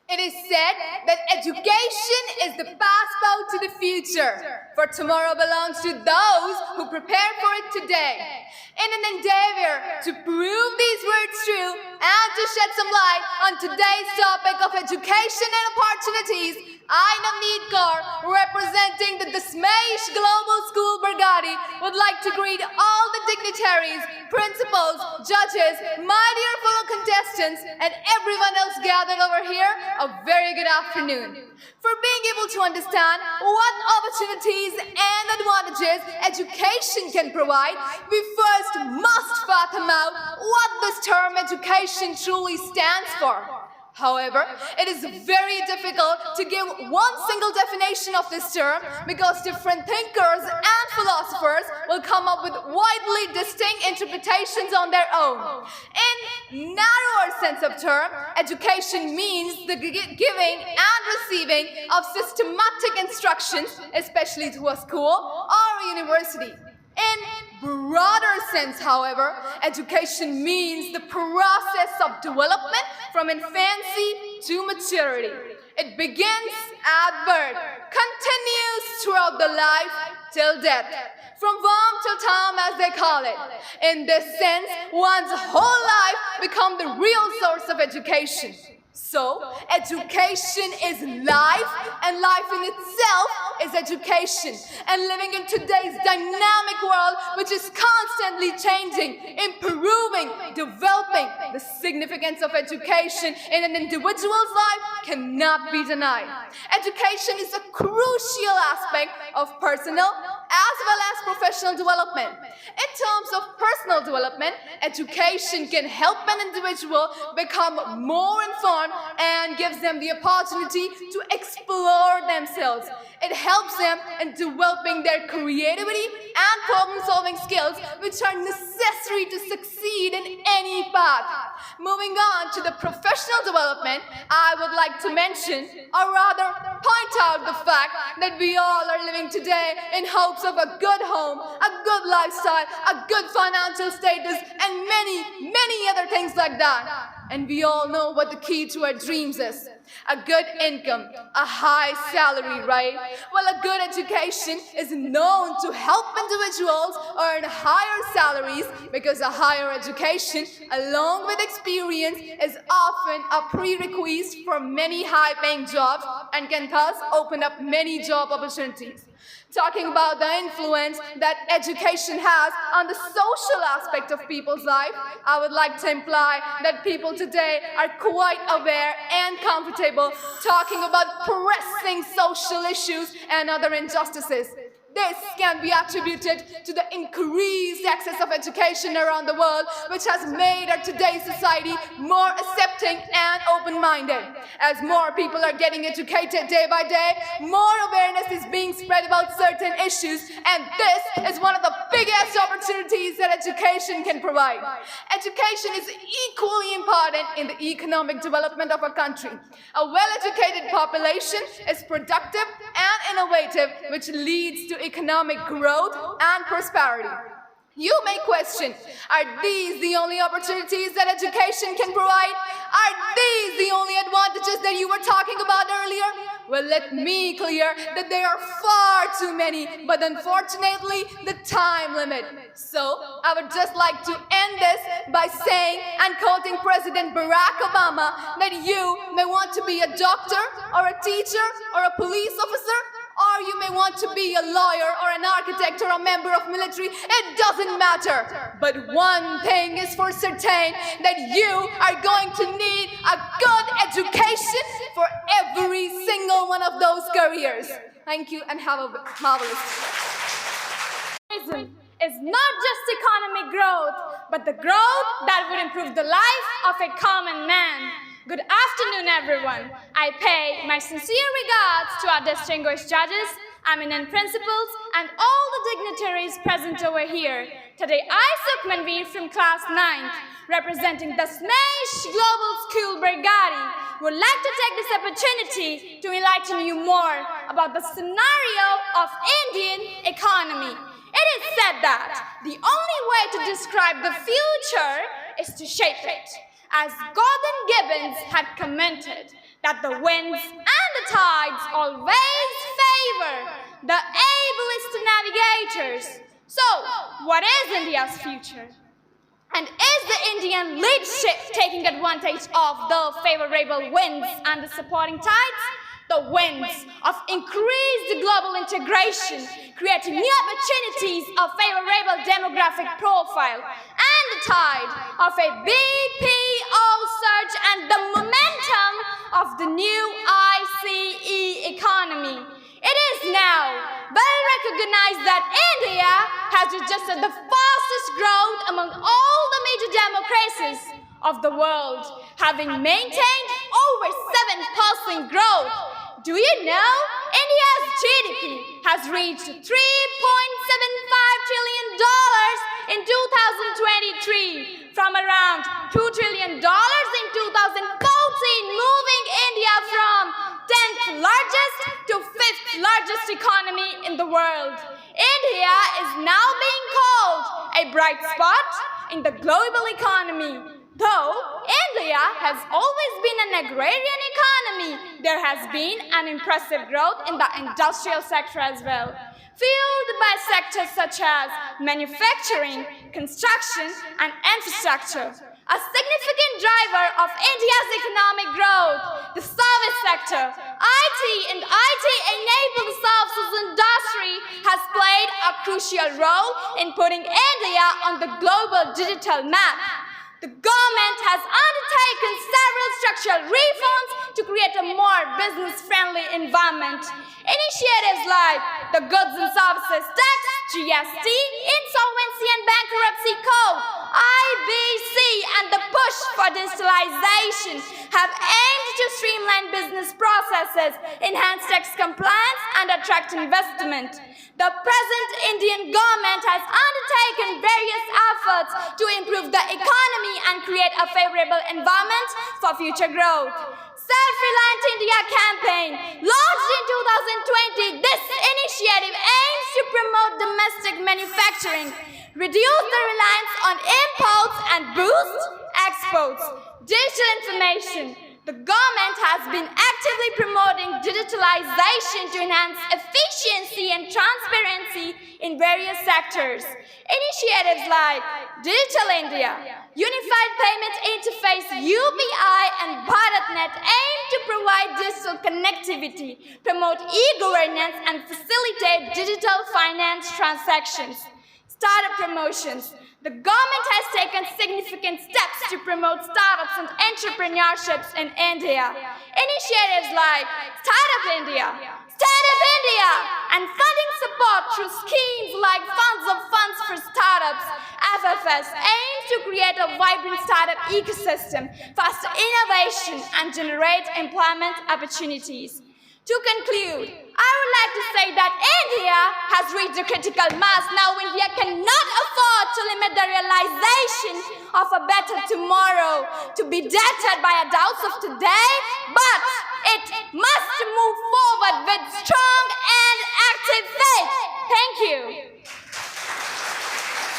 It is said that education is the passport to the future, for tomorrow belongs to those who prepare for it today. In an endeavor to prove these words true and to shed some light on today's topic of education and opportunities, I, Navneet Kaur, representing the Dasmesh Global School Bargari, would like to greet all the dignitaries, principals, judges, my dear fellow contestants, and everyone else gathered over here a very good afternoon. For being able to understand what opportunities and advantages education can provide, we first must fathom out what this term education truly stands for. However, it is very difficult to give one single definition of this term because different thinkers and philosophers will come up with widely distinct interpretations on their own. In narrower sense of term, education means the giving and receiving of systematic instructions, especially to a school or a university. In broader sense, however, education means the process of development from infancy to maturity. It begins at birth, continues throughout the life till death, from womb till time as they call it. In this sense, one's whole life becomes the real source of education. So, education is life, and life in itself is education. And living in today's dynamic world, which is constantly changing, improving, developing, the significance of education in an individual's life cannot be denied. Education is a crucial aspect of personal as well as professional development. In terms of personal development, education can help an individual become more informed and gives them the opportunity to explore themselves. It helps them in developing their creativity and problem-solving skills, which are necessary to succeed in any path. Moving on to the professional development, I would like to mention, or rather point out the fact that we all are living today in hopes of a good home, a good lifestyle, a good financial status, and many other things like that. And we all know what the key to our dreams is. A good income, a high salary, right? Well, a good education is known to help individuals earn higher salaries because a higher education, along with experience, is often a prerequisite for many high-paying jobs and can thus open up many job opportunities. Talking about the influence that education has on the social aspect of people's life, I would like to imply that people today are quite aware and comfortable talking about pressing social issues and other injustices. This can be attributed to the increased access of education around the world, which has made our today's society more accepting and open-minded. As more people are getting educated day by day, more awareness is being spread about certain issues, and this is one of the biggest opportunities that education can provide. Education is equally important in the economic development of a country. A well-educated population is productive and innovative, which leads to economic growth and prosperity. You may question, are these the only opportunities that education can provide? Are these the only advantages that you were talking about earlier? Well, let me clear that there are far too many, but unfortunately, the time limit. So, I would just like to end this by saying and quoting President Barack Obama that you may want to be a doctor or a teacher or a police officer, or you may want to be a lawyer or an architect or a member of military. It doesn't matter. But one thing is for certain, that you are going to need a good education for every single one of those careers. Thank you and have a marvelous day. Is not just economic growth, but the growth that would improve the life of a common man. Good afternoon, everyone. I pay my sincere regards to our distinguished judges, eminent principals, and all the dignitaries present over here. Today, I, Sukhmanveer from class 9th, representing Dasmesh Global School Bargari, would like to take this opportunity to enlighten you more about the scenario of Indian economy. It is said that the only way to describe the future is to shape it. As Gordon Gibbons had commented, that the winds and the tides always favor the ablest navigators. So, what is India's future? And is the Indian leadership taking advantage of the favorable winds and the supporting tides? The winds of increased global integration, creating new opportunities of favorable demographic profile, and the tide of a BPO surge and the momentum of the new ICE economy. It is now well recognized that India has registered the fastest growth among all the major democracies of the world, having maintained over 7% growth. Do you know India's GDP has reached $3.75 trillion in 2023 from around $2 trillion in 2014, moving India from 10th largest to 5th largest economy in the world. India is now being called a bright spot in the global economy. Though India has always been an agrarian economy, there has been an impressive growth in the industrial sector as well, fueled by sectors such as manufacturing, construction, and infrastructure. A significant driver of India's economic growth, the service sector, IT and IT-enabled services industry has played a crucial role in putting India on the global digital map. The government has undertaken several structural reforms to create a more business-friendly environment. Initiatives like the Goods and Services Tax, GST, Insolvency and Bankruptcy Code, IBC, and the push for digitalization have aimed to streamline business processes, enhance tax compliance, and attract investment. The present Indian government has undertaken various efforts to improve the economy and create a favorable environment for future growth. Self-Reliant India campaign, launched in 2020, this initiative aims to promote domestic manufacturing, reduce the reliance on imports, and boost exports. Digital information. The government has been actively promoting digitalization to enhance efficiency and transparency in various sectors. Initiatives like Digital India, Unified Payment Interface UPI, and BharatNet aim to provide digital connectivity, promote e-governance, and facilitate digital finance transactions. Startup promotions. The government has taken significant steps to promote startups and entrepreneurships in India. Initiatives like Startup India, and funding support through schemes like Funds for Startups, FFS, aims to create a vibrant startup ecosystem, foster innovation, and generate employment opportunities. To conclude, I would like to say that India has reached a critical mass. Now India cannot afford to limit the realization of a better tomorrow to be deterred by the doubts of today, but it must move forward with strong and active faith. Thank you.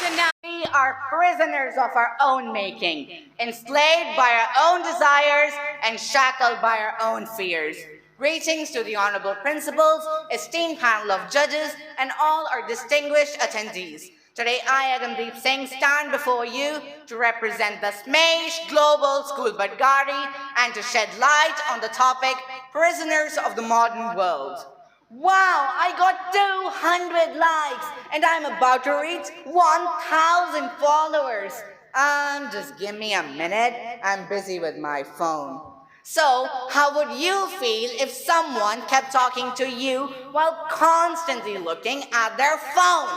So now we are prisoners of our own making, enslaved by our own desires and shackled by our own fears. Greetings to the honorable principals, esteemed panel of judges, and all our distinguished attendees. Today, I, Agamdeep Singh, stand before you to represent Dasmesh Global School Bargari and to shed light on the topic, Prisoners of the Modern World. Wow, I got 200 likes and I'm about to reach 1,000 followers. Just give me a minute, I'm busy with my phone. So, how would you feel if someone kept talking to you while constantly looking at their phone?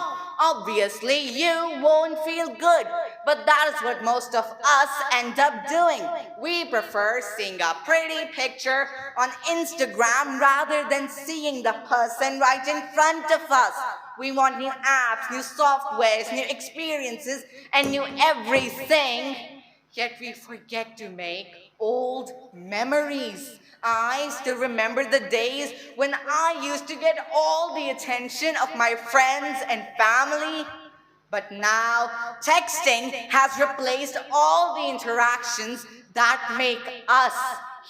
Obviously, you won't feel good, but that is what most of us end up doing. We prefer seeing a pretty picture on Instagram rather than seeing the person right in front of us. We want new apps, new softwares, new experiences, and new everything. Yet we forget to make old memories. I still remember the days when I used to get all the attention of my friends and family. But now, texting has replaced all the interactions that make us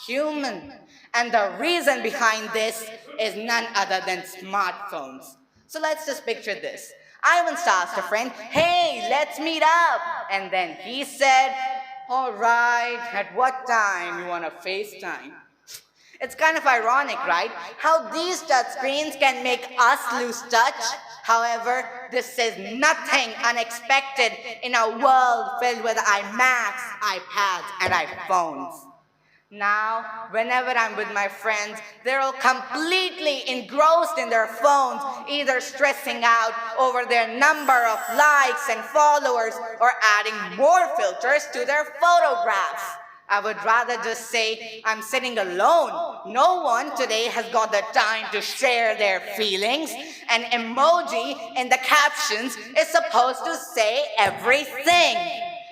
human. And the reason behind this is none other than smartphones. So let's just picture this. I once asked a friend, "Hey, let's meet up." And then he said, "All right, at what time? You want to FaceTime?" It's kind of ironic, right? How these touch screens can make us lose touch. However, this is nothing unexpected in a world filled with iMacs, iPads, and iPhones. Now, whenever I'm with my friends, they're all completely engrossed in their phones, either stressing out over their number of likes and followers or adding more filters to their photographs. I would rather just say I'm sitting alone. No one today has got the time to share their feelings. An emoji in the captions is supposed to say everything.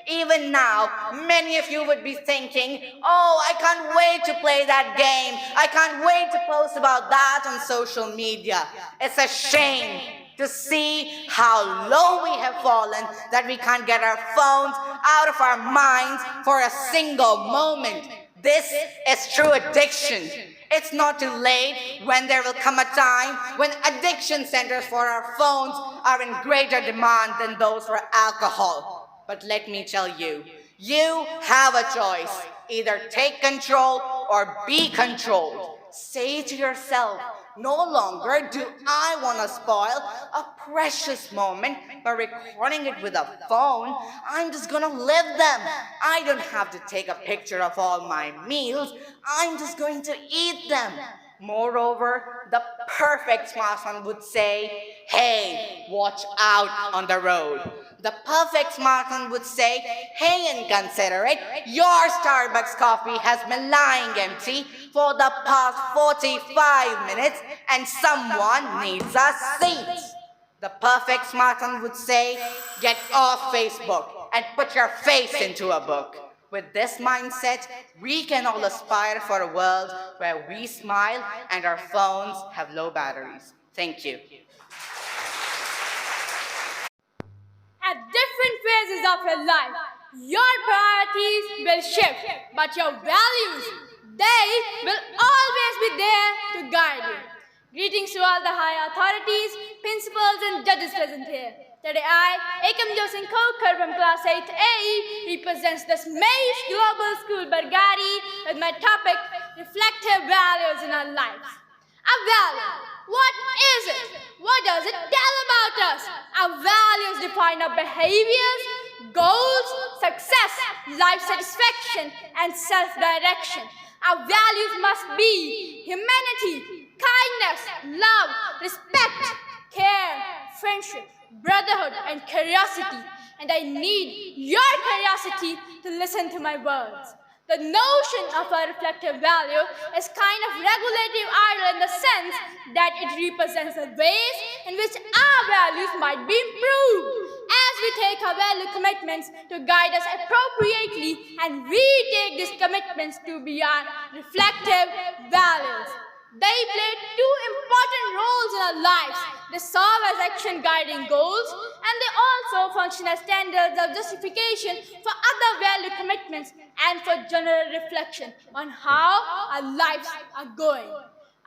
Even now, many of you would be thinking, "Oh, I can't wait to play that game. I can't wait to post about that on social media." It's a shame to see how low we have fallen that we can't get our phones out of our minds for a single moment. This is true addiction. It's not too late when there will come a time when addiction centers for our phones are in greater demand than those for alcohol. But let me tell you, you have a choice. Either take control or be controlled. Say to yourself, "No longer do I want to spoil a precious moment by recording it with a phone. I'm just going to live them. I don't have to take a picture of all my meals. I'm just going to eat them." Moreover, the perfect smartphone would say, "Hey, watch out on the road." The perfect smartphone would say, "Hey, inconsiderate, your Starbucks coffee has been lying empty for the past 45 minutes and someone needs a seat." The perfect smartphone would say, "Get off Facebook and put your face into a book." With this mindset, we can all aspire for a world where we smile and our phones have low batteries. Thank you. At different phases of your life, your priorities will shift, but your values, they will always be there to guide you. Greetings to all the high authorities, principals and judges present here. Today I, Ekam Josing Kokar from Class 8A, represents Dasmesh Global School Bargari with my topic, Reflective Values in Our Lives. A value. What is it? What does it tell about us? Our values define our behaviors, goals, success, life satisfaction, and self-direction. Our values must be humanity, kindness, love, respect, care, friendship, brotherhood, and curiosity. And I need your curiosity to listen to my words. The notion of a reflective value is kind of regulative idle in the sense that it represents the ways in which our values might be improved as we take our value commitments to guide us appropriately and we take these commitments to be our reflective values. They play two important roles in our lives. They serve as action guiding goals and they also function as standards of justification for other value commitments and for general reflection on how our lives are going.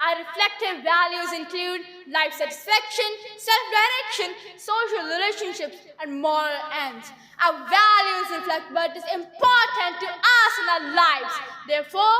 Our reflective values include life satisfaction, self-direction, social relationships, and moral ends. Our values reflect what is important to us in our lives. Therefore,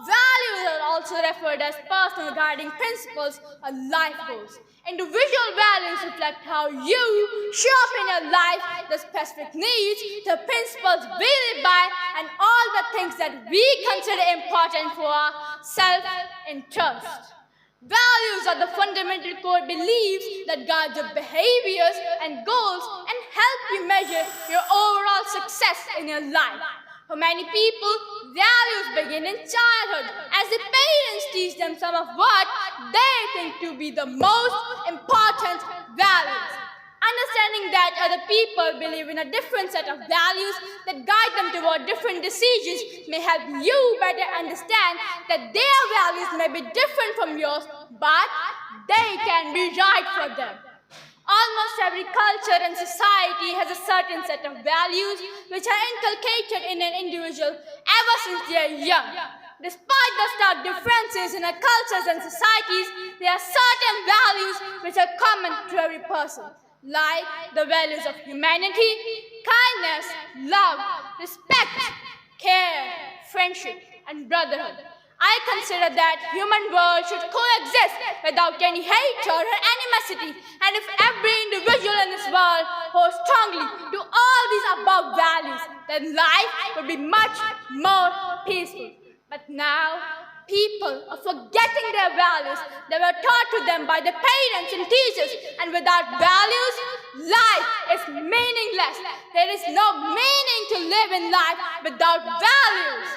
values are also referred as personal guiding principles or life goals. Individual values reflect how you show up in your life, the specific needs, the principles we live by, and all the things that we consider important for our self-interest. Values are the fundamental core beliefs that guide your behaviors and goals and help you measure your overall success in your life. For many people, values begin in childhood as the parents teach them some of what they think to be the most important values. Understanding that other people believe in a different set of values that guide them toward different decisions may help you better understand that their values may be different from yours, but they can be right for them. Almost every culture and society has a certain set of values which are inculcated in an individual ever since they are young. Despite the stark differences in our cultures and societies, there are certain values which are common to every person, like the values of humanity, kindness, love, respect, care, friendship, and brotherhood. I consider that human world should coexist without any hatred or animosity, and if every individual in this world holds strongly to all these above values, then life would be much more peaceful. But now, people are forgetting their values that were taught to them by their parents and teachers, and without values, life is meaningless. There is no meaning to live in life without values.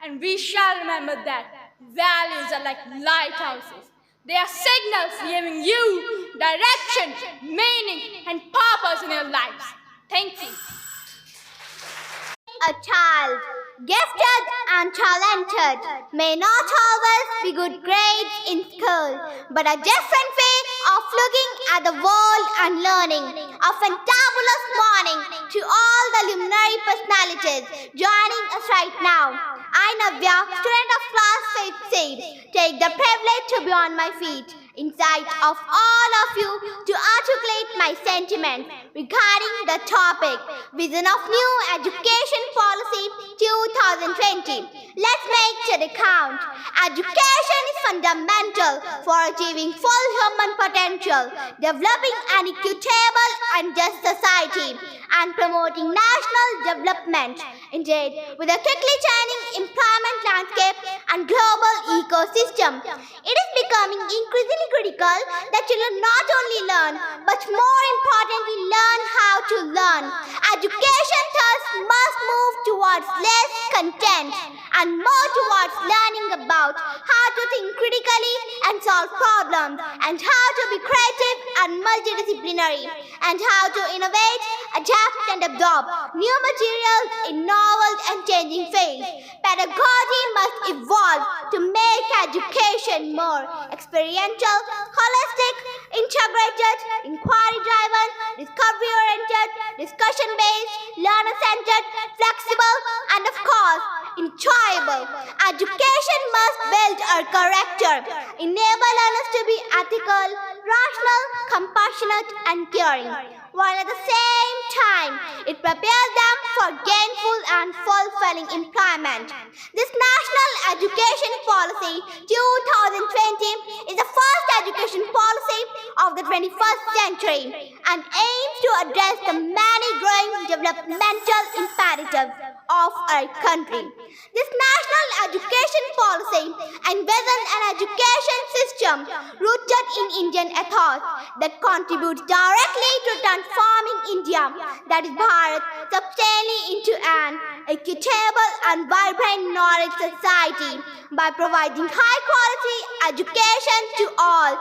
And we shall remember that values are like lighthouses. They are signals giving you direction, meaning, and purpose in your lives. Thank you. A child, gifted and talented, may not always be good grades in school, but a different way of looking at the world and learning. A fantabulous morning to all the luminary personalities joining us right now. I, Navya, student of class 5C, take the privilege to be on my feet in sight of all of you to articulate my sentiments regarding the topic Vision of New Education Policy 2020. Let's make it count. Education is fundamental for achieving full human potential, developing an equitable and just society, and promoting national development. Indeed, with a quickly changing employment landscape and global ecosystem, it is becoming increasingly critical that children not only learn, but more importantly learn how to learn. Education thus must move towards less content and more towards learning about how to think critically and solve problems, and how to be creative and multidisciplinary, and how to innovate, adapt and absorb new materials in novel and changing fields. Pedagogy must evolve to make education more experiential, holistic, integrated, inquiry-driven, discovery-oriented, discussion-based, learner-centered, flexible, and of course, enjoyable. Education must build our character, enable learners to be ethical, rational, compassionate, and caring, while at the same time, it prepares them for gainful and fulfilling employment. This National Education Policy 2020 is the first education policy of the 21st century and aims to address the many growing developmental imperatives of our country. This national education policy envisions an education system rooted in Indian ethos that contributes directly to transforming India, that is Bharat, substantially into an equitable and vibrant knowledge society by providing high-quality education to all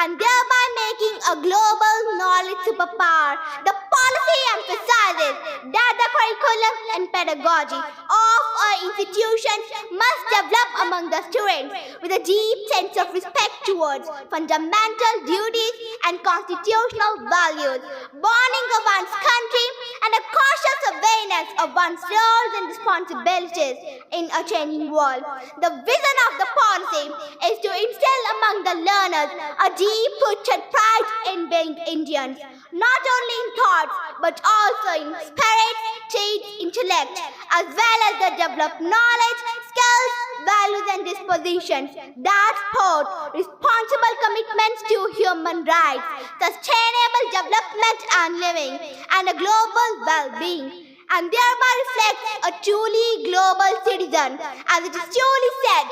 and thereby making a global knowledge superpower. The policy emphasizes that the curriculum and pedagogy of our institutions must develop among the students with a deep sense of respect towards fundamental duties and constitutional values, bonding of one's country, and a cautious awareness of one's roles and responsibilities in a changing world. The vision of the policy is to instill among the learners a deep-rooted pride in being Indians, not only in thoughts but also in spirit, traits, intellect, as well as the developed knowledge, skills, values and dispositions that support responsible commitments to human rights, sustainable development and living, and a global well-being, and thereby reflects a truly global citizen. As it is truly said,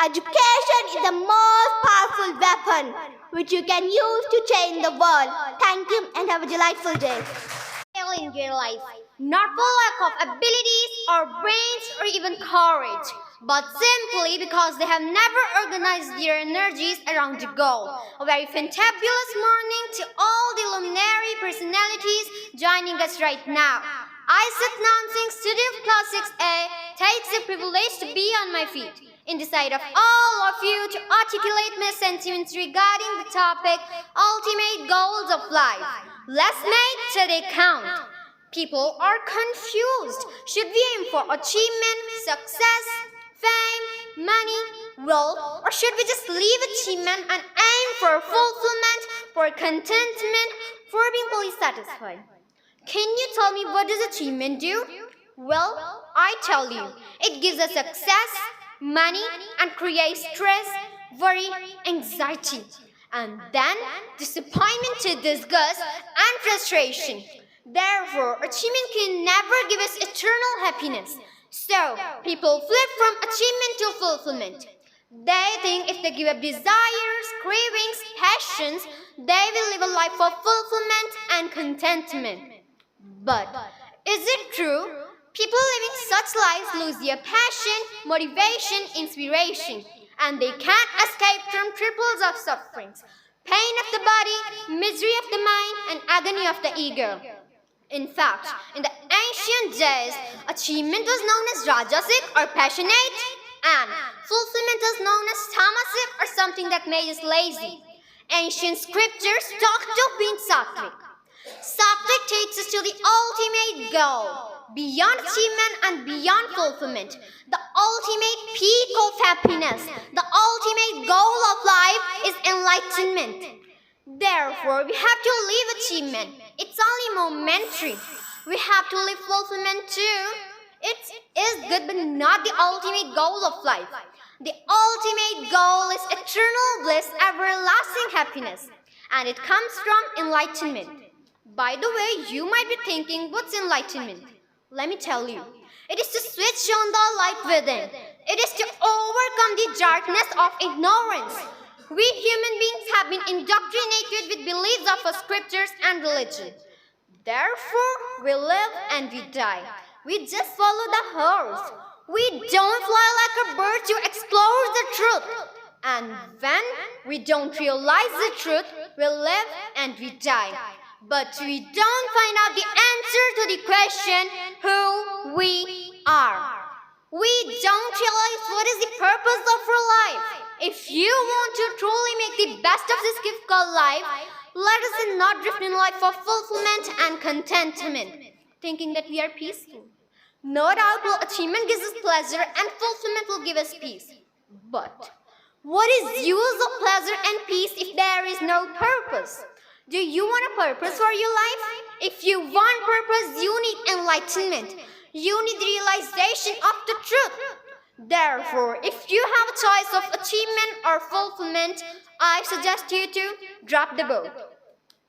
education is the most powerful weapon which you can use to change the world. Thank you and have a delightful day. In your life, not for lack of abilities or brains or even courage, but simply because they have never organized their energies around the goal. A very fantabulous morning to all the luminary personalities joining us right now. I, announcing student of class 6A, takes the privilege to be on my feet, in the sight of all of you to articulate my sentiments regarding the topic ultimate goals of life. Let's make today count. People are confused. Should we aim for achievement, success, fame, money, wealth, or should we just leave achievement and aim for fulfillment, for contentment, for being fully satisfied? Can you tell me what does achievement do? Well, I tell you, it gives us success, money, and creates stress, worry, anxiety, and then disappointment to disgust and frustration. Therefore, achievement can never give us eternal happiness. So, people flip from achievement to fulfillment. They think if they give up desires, cravings, passions, they will live a life of fulfillment and contentment. But is it true? People living such lives lose their passion, motivation, inspiration, and they can't escape from triples of sufferings: pain of the body, misery of the mind, and agony of the ego. In fact, in the ancient days, achievement was known as rajasic or passionate, and fulfillment was known as tamasic or something that made us lazy. Ancient scriptures talked of being sattvic. Sattvic takes us to the ultimate goal, beyond achievement and beyond fulfillment, the ultimate peak of happiness, the ultimate goal of life is enlightenment. Therefore, we have to leave achievement. It's only momentary. We have to live fulfillment too. It is good but not the ultimate goal of life. The ultimate goal is eternal bliss, everlasting happiness, and it comes from enlightenment. By the way, you might be thinking, what's enlightenment? Let me tell you. It is to switch on the light within. It is to overcome the darkness of ignorance. We human beings have been indoctrinated with beliefs of our scriptures and religion. Therefore, we live and we die. We just follow the horse. We don't fly like a bird to explore the truth. And when we don't realize the truth, we live and we die. But we don't find out the answer to the question who we are. We don't realize what is the purpose of our life. If you want to truly make the best of this gift called life, let us not drift in life of fulfillment and contentment, thinking that we are peaceful. No doubt achievement gives us pleasure and fulfillment will give us peace. But what is use of pleasure and peace if there is no purpose? Do you want a purpose for your life? If you want purpose, you need enlightenment. You need realization of the truth. Therefore, if you have a choice of achievement or fulfillment, I suggest you to drop the boat.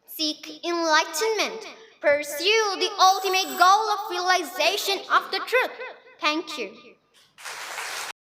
Seek enlightenment. Pursue the ultimate goal of realization of the truth. Thank you.